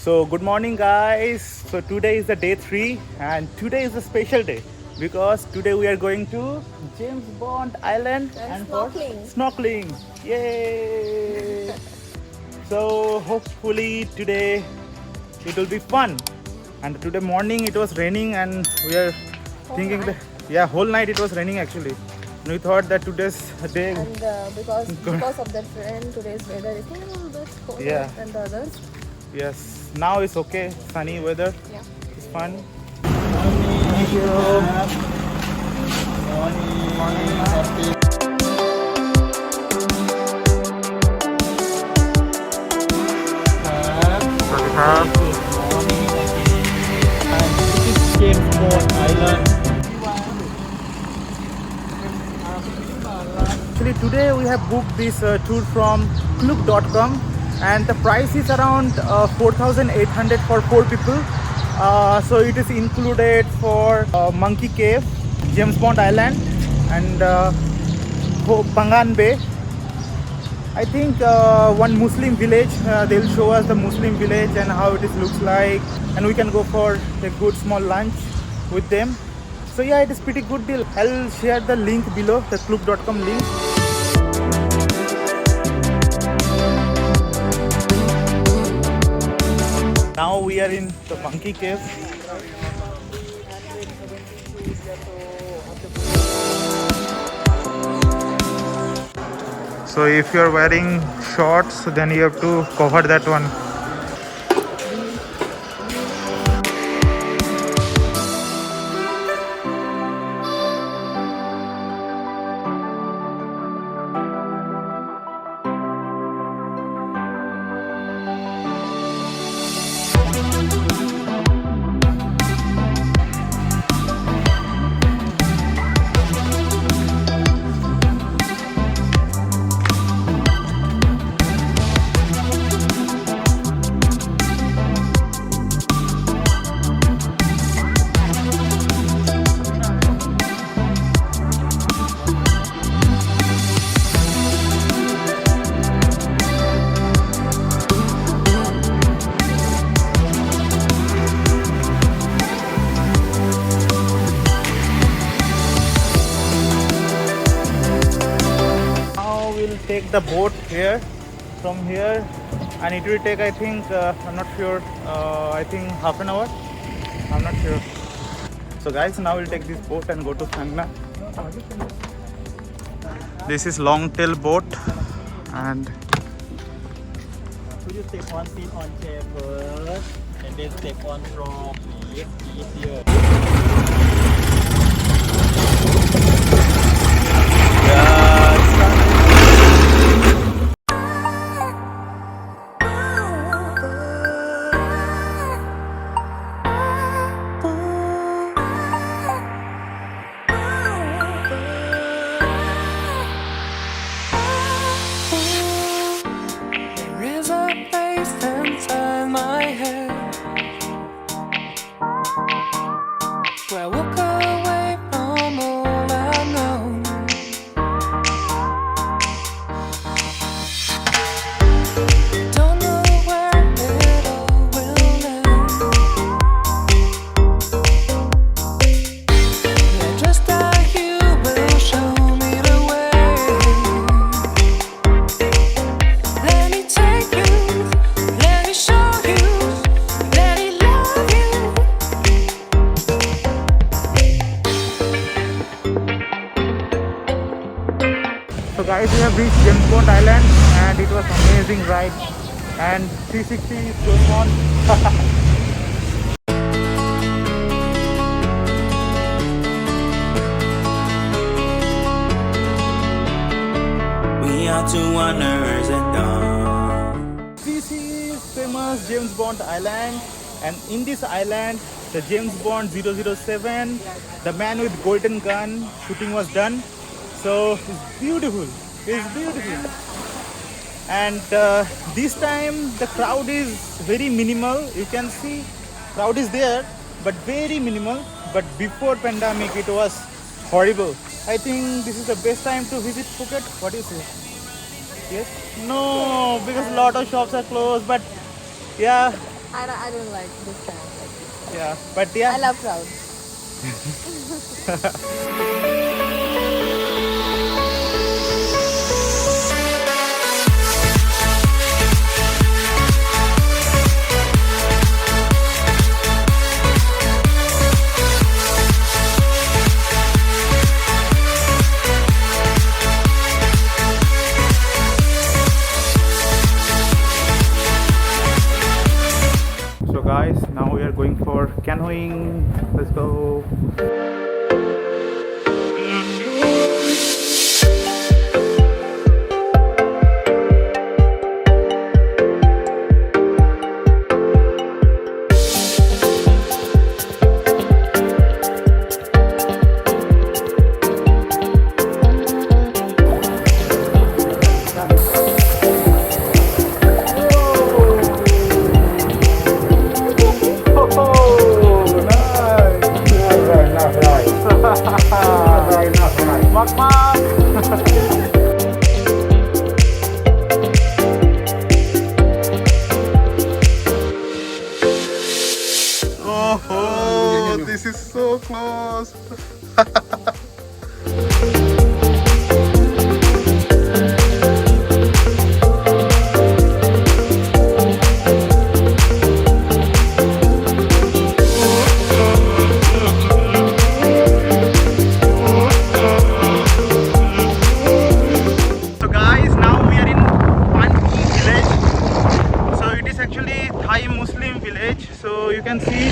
So good morning guys. So today is the day 3 and today is a special day because today we are going to James Bond Island And for snorkeling. snorkeling. Yay! So hopefully today it will be fun. And today morning it was raining and we are thinking that whole night it was raining actually. And we thought that today's day And because of that rain, today's weather is a little bit colder Yeah. than the others. yes, now it's okay, sunny weather. Yeah. It's fun. Thank you. James Bond Island. Actually, today we have booked this tour from Klook.com and the price is around 4,800 for 4 people. So it is included for Monkey Cave, James Bond Island, and Phang Nga Bay. I think one Muslim village. They'll show us the Muslim village and how it is looks like, and we can go for a good small lunch with them. So yeah, it is pretty good deal. I'll share the link below, the Klook.com link. Now we are in the monkey cave. So if you are wearing shorts, then you have to cover that one. Take the boat here from here and it will take I think I'm not sure I think half an hour, I'm not sure. So guys, now we'll take this boat and go to Phang Nga. This is long tail boat and Could you take one seat on chair first and then take one from easier? So guys, we have reached James Bond Island and it was amazing ride and 360 is going on. We are two wanderers at dawn. This is famous James Bond Island and in this island the James Bond 007, the man with golden gun shooting was done. So it's beautiful. It's beautiful. And this time the crowd is very minimal. You can see crowd is there, but very minimal. But before pandemic, it was horrible. I think this is the best time to visit Phuket. What do you say? Yes? No, because a lot of shops are closed. But yeah, I don't like this kind of like this. Yeah, but I yeah. love crowds. So guys, now we are going for canoeing. Let's go. Oh, this is so close. So guys, now we are in Panyi Village. So it is actually Thai Muslim village. So you can see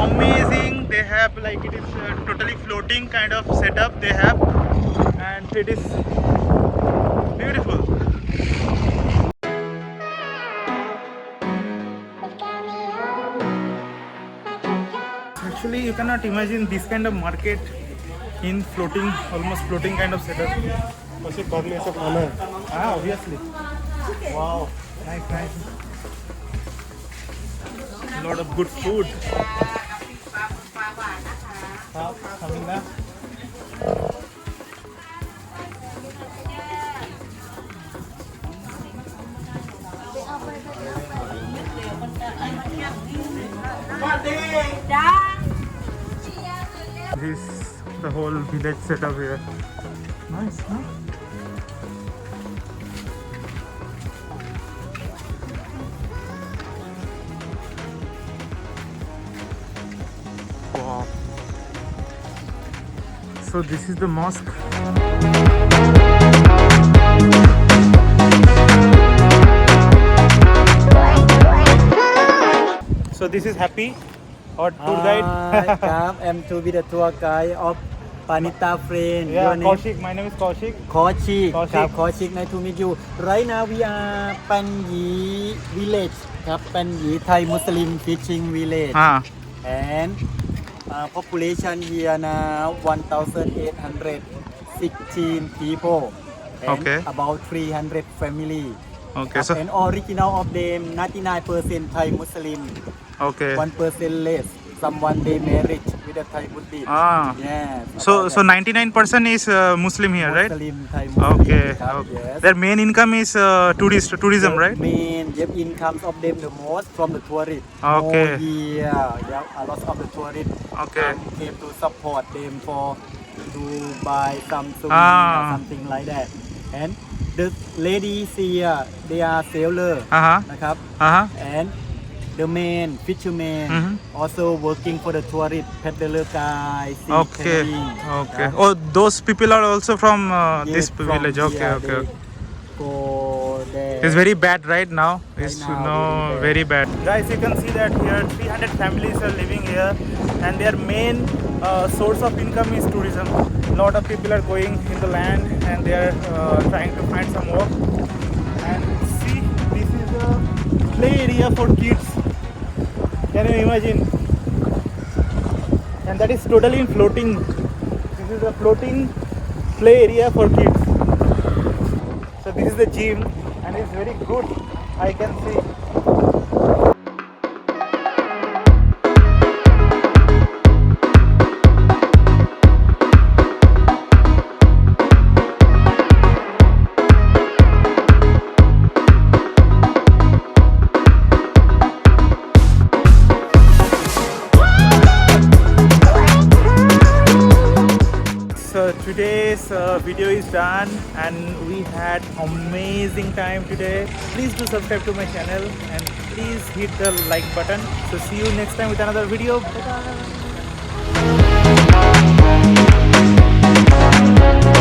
amazing. They have like it is totally floating kind of setup they have, and it is beautiful. Actually, you cannot imagine this kind of market in floating, almost floating kind of setup. Ah, obviously. Wow, nice, nice. A lot of good food. Coming now. This the whole village setup here. Nice, huh? Wow. So this is the mosque. So this is Happy, our tour guide. I'm to be the tour guide of Panita friend. Yeah, Your name? Kaushik. My name is Kaushik. Kaushik. Kaushik. Kaushik, nice to meet you. Right now we are Panyi Village. Panyi Thai Muslim fishing village. Ah, And population here now 1,816 people. And Okay. about 300 family. okay. So And original of them 99% Thai Muslim. okay. 1% less. Someone they married with a Thai Buddhist. Ah. Yes. So 99% is Muslim here, right? Muslim, Thai Muslim. Okay.ครับ, okay. yes. Their main income is tourism, The right? main income of them the most from the tourists. Okay. More here, yeah, a lot of the tourists Okay. came to support them for to buy some souvenir Ah. or something like that. And the ladies here, they are sailor, Uh-huh. นะครับ Uh-huh. and the man fisherman Mhm. also working for the tourist peddler guy. sea Okay. canoeing, Okay. ครับ Oh, those people are also from this Yes, from village. Okay. here Okay. they go there. It's very bad right now. It's now, very bad. Guys, you can see that here 300 families are living here, and their main source of income is tourism. A lot of people are going in the land and they are trying to find some work. And see, this is a play area for kids. Can you imagine? And that is totally in floating. This is a floating play area for kids. So this is the gym and it's very good, I can see. today's video is done and we had amazing time today. Please do subscribe to my channel and please hit the like button. So see you next time with another video. Bye bye.